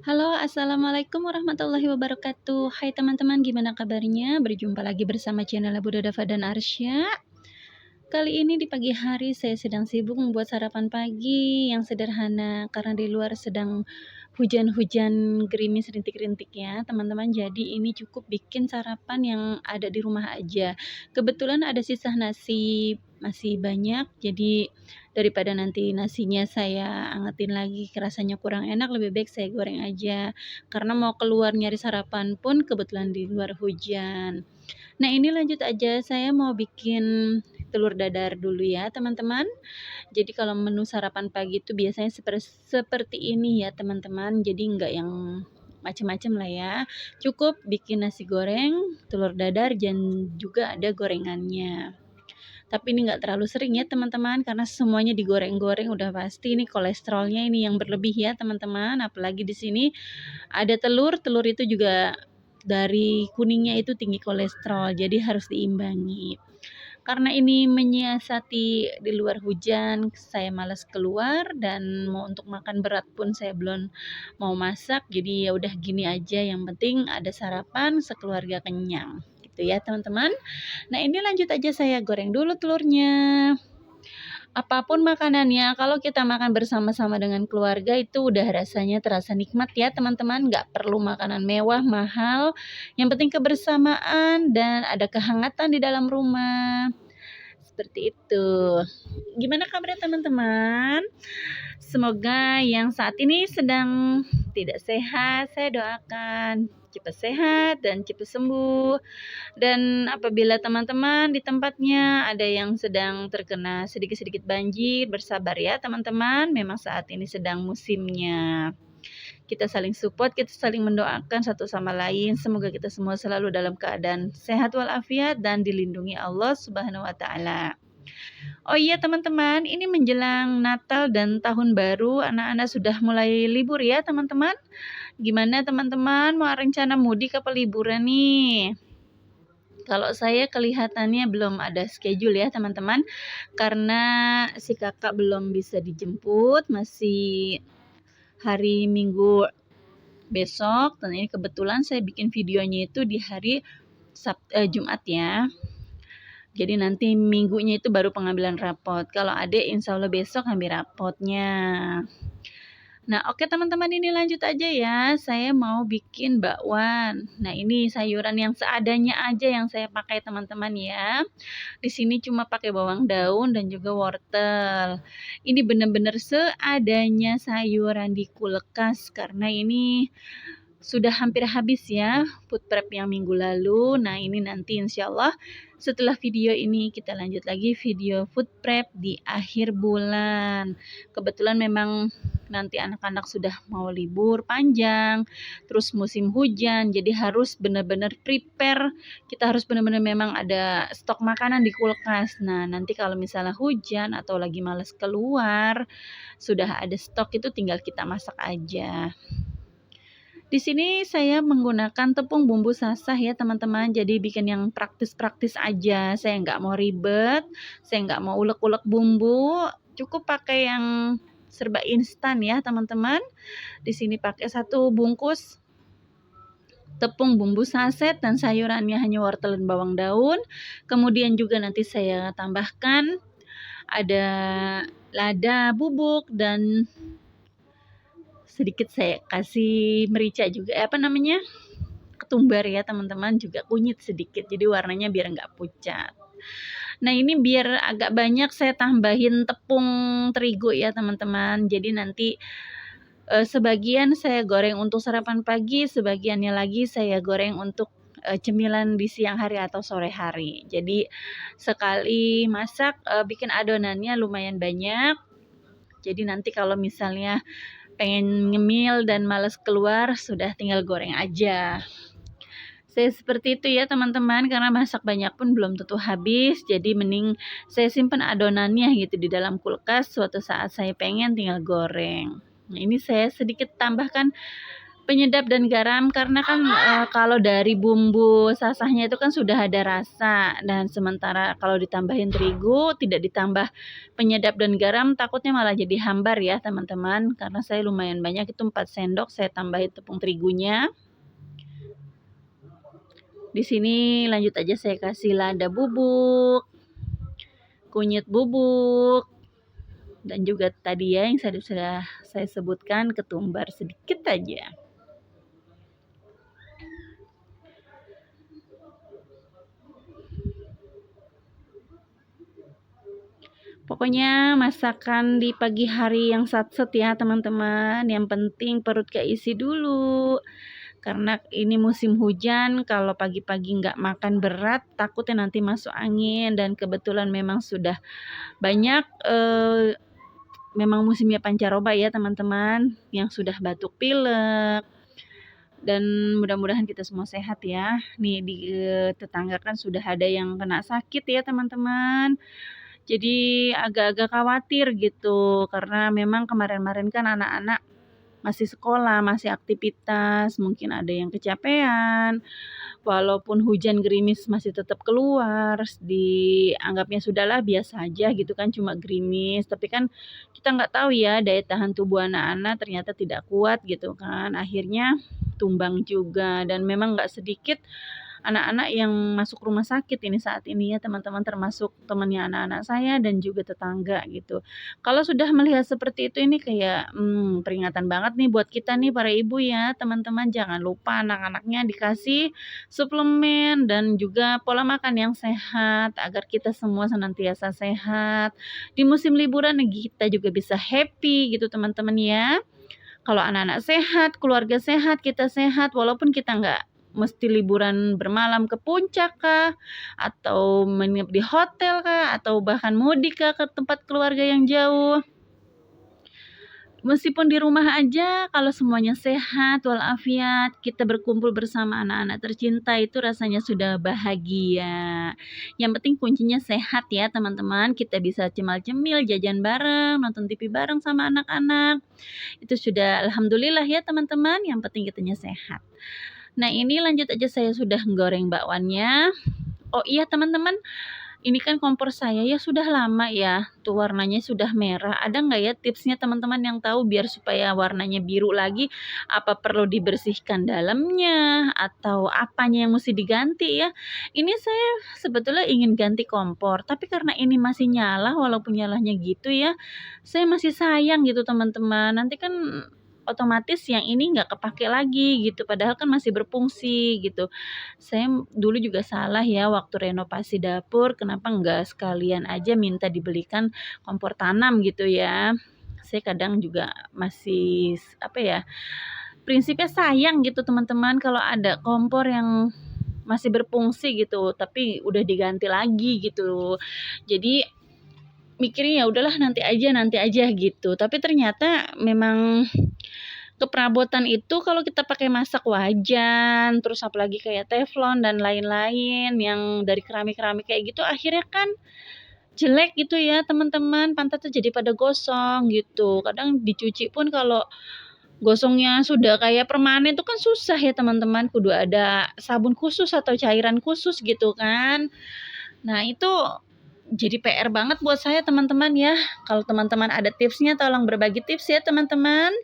Halo, assalamualaikum warahmatullahi wabarakatuh. Hai teman-teman, gimana kabarnya? Berjumpa lagi bersama channel Bunda Dava dan Arsya. Kali ini di pagi hari saya sedang sibuk membuat sarapan pagi yang sederhana karena di luar sedang hujan-hujan gerimis rintik-rintik ya teman-teman. Jadi ini cukup bikin sarapan yang ada di rumah aja. Kebetulan ada sisa nasi masih banyak, jadi daripada nanti nasinya saya angetin lagi rasanya kurang enak, lebih baik saya goreng aja. Karena mau keluar nyari sarapan pun kebetulan di luar hujan. Nah, ini lanjut aja, saya mau bikin telur dadar dulu ya, teman-teman. Jadi kalau menu sarapan pagi itu biasanya seperti ini ya, teman-teman. Jadi enggak yang macam-macam lah ya. Cukup bikin nasi goreng, telur dadar, dan juga ada gorengannya. Tapi ini enggak terlalu sering ya, teman-teman, karena semuanya digoreng-goreng udah pasti ini kolesterolnya ini yang berlebih ya, teman-teman. Apalagi di sini ada telur, telur itu juga dari kuningnya itu tinggi kolesterol, jadi harus diimbangi. Karena ini menyiasati di luar hujan, saya malas keluar dan mau untuk makan berat pun saya belum mau masak. Jadi ya udah gini aja, yang penting ada sarapan sekeluarga kenyang. Gitu ya, teman-teman. Nah, ini lanjut aja saya goreng dulu telurnya. Apapun makanannya, kalau kita makan bersama-sama dengan keluarga itu udah rasanya terasa nikmat ya teman-teman. Nggak perlu makanan mewah, mahal. Yang penting kebersamaan dan ada kehangatan di dalam rumah. Seperti itu. Gimana kabarnya teman-teman? Semoga yang saat ini sedang tidak sehat, saya doakan cepat sehat dan cepat sembuh. Dan apabila teman-teman di tempatnya ada yang sedang terkena sedikit-sedikit banjir, bersabar ya teman-teman, memang saat ini sedang musimnya. Kita saling support, kita saling mendoakan satu sama lain. Semoga kita semua selalu dalam keadaan sehat walafiat dan dilindungi Allah Subhanahu wa taala. Oh iya teman-teman, ini menjelang Natal dan Tahun Baru, anak-anak sudah mulai libur ya teman-teman. Gimana teman-teman, mau rencana mudik apa liburan nih? Kalau saya kelihatannya belum ada schedule ya teman-teman, karena si kakak belum bisa dijemput, masih hari Minggu besok. Dan ini kebetulan saya bikin videonya itu di hari Jumat ya. Jadi nanti minggunya itu baru pengambilan rapot. Kalau adik insya Allah besok ambil rapotnya. Nah, oke teman-teman, ini lanjut aja ya. Saya mau bikin bakwan. Nah, ini sayuran yang seadanya aja yang saya pakai teman-teman ya. Di sini cuma pakai bawang daun dan juga wortel. Ini benar-benar seadanya sayuran di kulkas karena ini sudah hampir habis ya food prep yang minggu lalu. Nah, ini nanti insya Allah setelah video ini kita lanjut lagi video food prep di akhir bulan. Kebetulan memang nanti anak-anak sudah mau libur panjang, terus musim hujan, jadi harus benar-benar prepare. Kita harus benar-benar memang ada stok makanan di kulkas. Nah, nanti kalau misalnya hujan atau lagi males keluar, sudah ada stok itu tinggal kita masak aja. Di sini saya menggunakan tepung bumbu sasah ya teman-teman, jadi bikin yang praktis-praktis aja. Saya nggak mau ribet, saya nggak mau ulek-ulek bumbu, cukup pakai yang serba instan ya teman-teman. Di sini pakai 1 bungkus tepung bumbu saset dan sayurannya hanya wortel dan bawang daun. Kemudian juga nanti saya tambahkan ada lada bubuk dan sedikit saya kasih merica juga, ketumbar ya teman-teman, juga kunyit sedikit, jadi warnanya biar nggak pucat. Nah, ini biar agak banyak saya tambahin tepung terigu ya teman-teman, jadi nanti sebagian saya goreng untuk sarapan pagi, sebagiannya lagi saya goreng untuk cemilan di siang hari atau sore hari. Jadi sekali masak bikin adonannya lumayan banyak, jadi nanti kalau misalnya pengen ngemil dan males keluar, sudah tinggal goreng aja. Saya seperti itu ya teman-teman, karena masak banyak pun belum tentu habis, jadi mending saya simpan adonannya gitu di dalam kulkas, suatu saat saya pengen tinggal goreng. Nah, ini saya sedikit tambahkan penyedap dan garam, karena kan kalau dari bumbu sasahnya itu kan sudah ada rasa, dan sementara kalau ditambahin terigu tidak ditambah penyedap dan garam takutnya malah jadi hambar ya teman-teman. Karena saya lumayan banyak, itu 4 sendok saya tambahin tepung terigunya. Di sini lanjut aja saya kasih lada bubuk, kunyit bubuk, dan juga tadi ya yang sudah saya sebutkan, ketumbar sedikit aja. Pokoknya masakan di pagi hari yang satset ya teman-teman. Yang penting perut keisi dulu. Karena ini musim hujan, kalau pagi-pagi nggak makan berat takutnya nanti masuk angin. Dan kebetulan memang sudah banyak memang musimnya pancaroba ya teman-teman, yang sudah batuk pilek. Dan mudah-mudahan kita semua sehat ya. Nih di tetangga kan sudah ada yang kena sakit ya teman-teman. Jadi agak-agak khawatir gitu, karena memang kemarin-kemarin kan anak-anak masih sekolah, masih aktivitas, mungkin ada yang kecapean, walaupun hujan gerimis masih tetap keluar, dianggapnya sudahlah biasa aja gitu kan, cuma gerimis, tapi kan kita nggak tahu ya daya tahan tubuh anak-anak ternyata tidak kuat gitu kan, akhirnya tumbang juga. Dan memang nggak sedikit anak-anak yang masuk rumah sakit ini saat ini ya teman-teman, termasuk temannya anak-anak saya dan juga tetangga gitu. Kalau sudah melihat seperti itu, ini kayak peringatan banget nih buat kita nih para ibu ya teman-teman, jangan lupa anak-anaknya dikasih suplemen dan juga pola makan yang sehat agar kita semua senantiasa sehat. Di musim liburan kita juga bisa happy gitu teman-teman ya. Kalau anak-anak sehat, keluarga sehat, kita sehat, walaupun kita nggak mesti liburan bermalam ke puncak kah, atau menginap di hotel kah, atau bahkan mudik kah ke tempat keluarga yang jauh. Meskipun di rumah aja, kalau semuanya sehat walafiat, kita berkumpul bersama anak-anak tercinta itu rasanya sudah bahagia. Yang penting kuncinya sehat ya teman-teman, kita bisa cemil-cemil, jajan bareng, nonton TV bareng sama anak-anak. Itu sudah alhamdulillah ya teman-teman, yang penting kitanya sehat. Nah ini lanjut aja, saya sudah goreng bakwannya. Oh iya teman-teman, ini kan kompor saya ya sudah lama ya, tuh warnanya sudah merah. Ada nggak ya tipsnya teman-teman yang tahu biar supaya warnanya biru lagi? Apa perlu dibersihkan dalamnya? Atau apanya yang mesti diganti ya? Ini saya sebetulnya ingin ganti kompor, tapi karena ini masih nyala, walaupun nyalanya gitu ya, saya masih sayang gitu teman-teman. Nanti kan otomatis yang ini nggak kepake lagi gitu, padahal kan masih berfungsi gitu. Saya dulu juga salah ya waktu renovasi dapur, kenapa nggak sekalian aja minta dibelikan kompor tanam gitu ya. Saya kadang juga masih apa ya, prinsipnya sayang gitu teman-teman kalau ada kompor yang masih berfungsi gitu, tapi udah diganti lagi gitu. Jadi mikirnya ya udahlah nanti aja gitu. Tapi ternyata memang keperabotan itu kalau kita pakai masak wajan, terus apalagi kayak teflon dan lain-lain yang dari keramik-keramik kayak gitu, akhirnya kan jelek gitu ya teman-teman, pantatnya jadi pada gosong gitu. Kadang dicuci pun kalau gosongnya sudah kayak permanen itu kan susah ya teman-teman, kudu ada sabun khusus atau cairan khusus gitu kan. Nah itu jadi PR banget buat saya teman-teman ya. Kalau teman-teman ada tipsnya tolong berbagi tips ya teman-teman.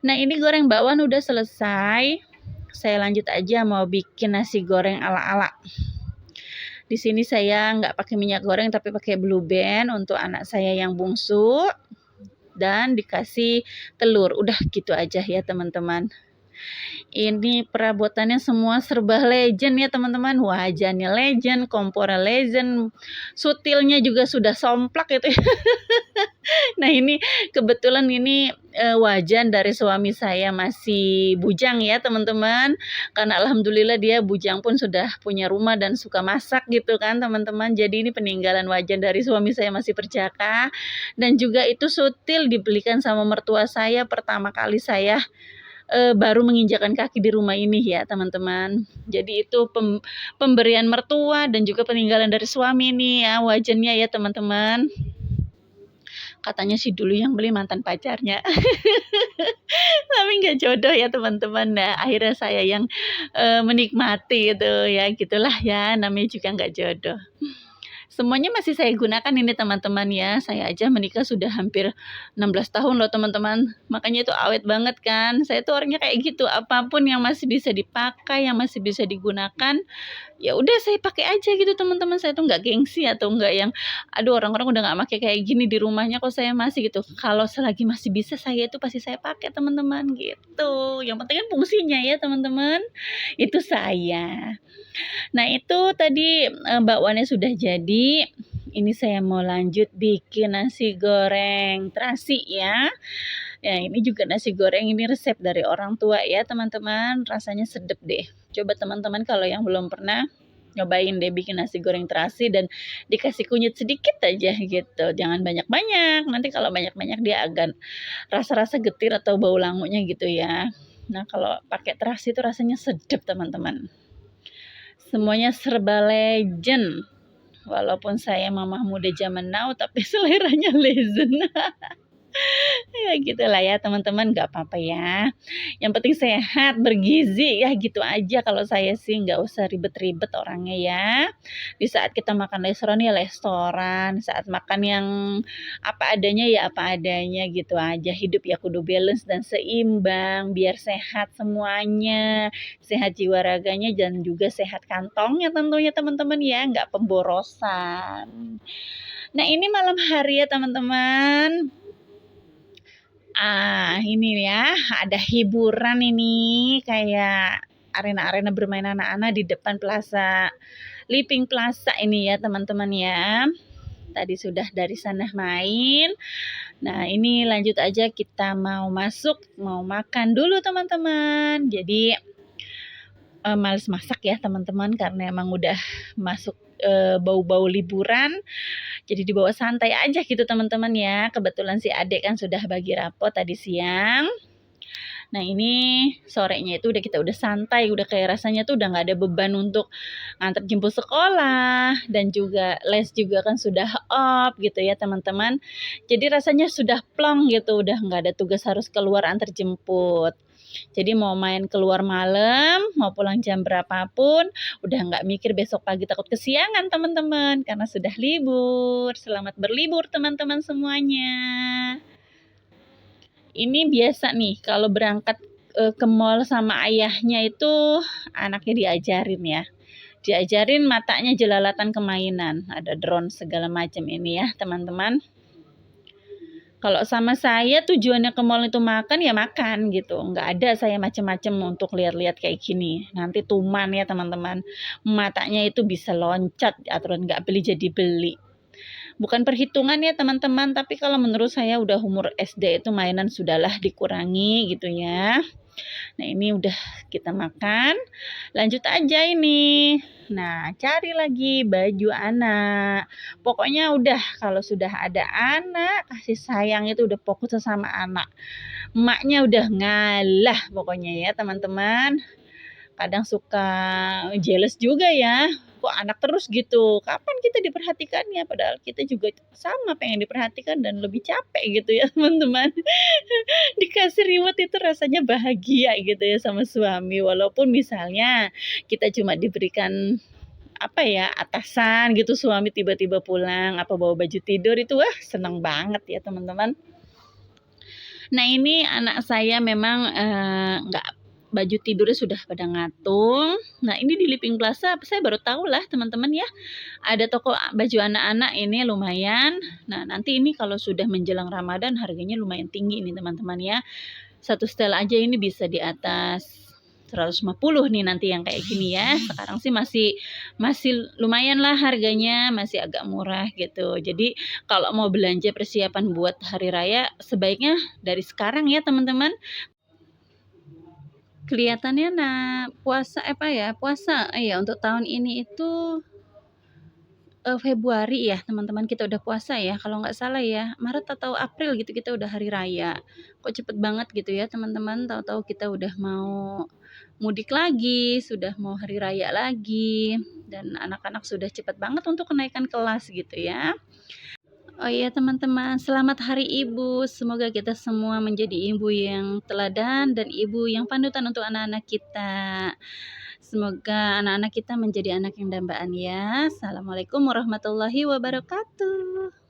Nah ini goreng bakwan udah selesai. Saya lanjut aja mau bikin nasi goreng ala-ala. Di sini saya nggak pakai minyak goreng tapi pakai Blue Band untuk anak saya yang bungsu. Dan dikasih telur. Udah gitu aja ya teman-teman. Ini perabotannya semua serba legend ya teman-teman. Wajannya legend, kompornya legend, sutilnya juga sudah somplak itu ya. Nah ini kebetulan ini wajan dari suami saya masih bujang ya teman-teman. Karena alhamdulillah dia bujang pun sudah punya rumah dan suka masak gitu kan teman-teman. Jadi ini peninggalan wajan dari suami saya masih perjaka. Dan juga itu sutil dibelikan sama mertua saya pertama kali saya baru menginjakan kaki di rumah ini ya teman-teman. Jadi itu pemberian mertua dan juga peninggalan dari suami nih ya wajannya ya teman-teman. Katanya sih dulu yang beli mantan pacarnya. Tapi nggak jodoh ya teman-teman. Nah, akhirnya saya yang menikmati itu ya, gitulah ya, namanya juga nggak jodoh. Semuanya masih saya gunakan ini teman-teman ya. Saya aja menikah sudah hampir 16 tahun loh teman-teman. Makanya itu awet banget kan. Saya tuh orangnya kayak gitu, apapun yang masih bisa dipakai, yang masih bisa digunakan, ya udah saya pakai aja gitu teman-teman. Saya tuh nggak gengsi atau nggak yang, aduh orang-orang udah nggak pakai kayak gini di rumahnya kok saya masih gitu. Kalau selagi masih bisa saya itu pasti saya pakai teman-teman gitu. Yang penting kan fungsinya ya teman-teman. Itu saya. Nah itu tadi bakwannya sudah jadi. Ini saya mau lanjut bikin nasi goreng terasi ya. Ya ini juga nasi goreng ini resep dari orang tua ya teman-teman. Rasanya sedep deh. Coba teman-teman kalau yang belum pernah nyobain deh bikin nasi goreng terasi dan dikasih kunyit sedikit aja gitu. Jangan banyak-banyak. Nanti kalau banyak-banyak dia agak rasa-rasa getir atau bau langunya gitu ya. Nah kalau pakai terasi itu rasanya sedep teman-teman. Semuanya serba legend. Walaupun saya mamah muda zaman now, tapi seleranya legend. Ya gitulah ya teman-teman, nggak apa-apa ya. Yang penting sehat, bergizi, ya gitu aja. Kalau saya sih nggak usah ribet-ribet orangnya ya. Di saat kita makan restoran ya restoran, saat makan yang apa adanya ya apa adanya gitu aja. Hidup ya kudu balance dan seimbang, biar sehat semuanya, sehat jiwa raganya dan juga sehat kantongnya tentunya teman-teman ya, nggak pemborosan. Nah ini malam hari ya teman-teman. Ini ya, ada hiburan ini, kayak arena-arena bermain anak-anak di depan Plaza Living Plaza ini ya, teman-teman ya. Tadi sudah dari sana main. Nah, ini lanjut aja kita mau masuk, mau makan dulu teman-teman. Jadi males masak ya teman-teman karena emang udah masuk bau-bau liburan. Jadi dibawa santai aja gitu teman-teman ya. Kebetulan si adik kan sudah bagi rapot tadi siang. Nah ini sorenya itu kita udah santai, udah kayak rasanya tuh udah nggak ada beban untuk ngantar jemput sekolah dan juga les juga kan sudah off gitu ya teman-teman. Jadi rasanya sudah plong gitu, udah nggak ada tugas harus keluar antar jemput. Jadi mau main keluar malam, mau pulang jam berapapun, udah nggak mikir besok pagi takut kesiangan teman-teman, karena sudah libur. Selamat berlibur teman-teman semuanya. Ini biasa nih, kalau berangkat ke mall sama ayahnya itu anaknya diajarin ya. Diajarin matanya jelalatan kemainan, ada drone segala macam ini ya teman-teman. Kalau sama saya tujuannya ke mall itu makan ya makan gitu. Nggak ada saya macam-macam untuk lihat-lihat kayak gini. Nanti tuman ya teman-teman. Matanya itu bisa loncat aturan nggak beli jadi beli. Bukan perhitungan ya teman-teman, tapi kalau menurut saya udah umur SD itu mainan sudahlah dikurangi gitu ya. Nah ini udah kita makan, lanjut aja ini. Nah cari lagi baju anak. Pokoknya udah kalau sudah ada anak, kasih sayang itu udah fokus sama anak. Emaknya udah ngalah pokoknya ya teman-teman. Kadang suka jealous juga ya, kok anak terus gitu, kapan kita diperhatikannya? Padahal kita juga sama pengen diperhatikan dan lebih capek gitu ya teman-teman. Dikasih remote itu rasanya bahagia gitu ya sama suami, walaupun misalnya kita cuma diberikan apa ya, atasan gitu, suami tiba-tiba pulang, apa bawa baju tidur itu, wah seneng banget ya teman-teman. Nah ini anak saya memang nggak baju tidurnya sudah pada ngatung. Nah ini di Living Plaza saya baru tahu lah teman-teman ya. Ada toko baju anak-anak ini lumayan. Nah nanti ini kalau sudah menjelang Ramadan harganya lumayan tinggi nih teman-teman ya. Satu setel aja ini bisa di atas 150 nih nanti yang kayak gini ya. Sekarang sih masih lumayan lah harganya, masih agak murah gitu. Jadi kalau mau belanja persiapan buat hari raya sebaiknya dari sekarang ya teman-teman. Kelihatannya puasa puasa ya untuk tahun ini itu Februari ya teman-teman kita udah puasa ya kalau nggak salah ya, Maret atau April gitu kita udah hari raya. Kok cepet banget gitu ya teman-teman, tahu-tahu kita udah mau mudik lagi, sudah mau hari raya lagi, dan anak-anak sudah cepet banget untuk kenaikan kelas gitu ya. Oh iya teman-teman, selamat Hari Ibu. Semoga kita semua menjadi ibu yang teladan dan ibu yang panutan untuk anak-anak kita. Semoga anak-anak kita menjadi anak yang dambaan ya. Assalamualaikum warahmatullahi wabarakatuh.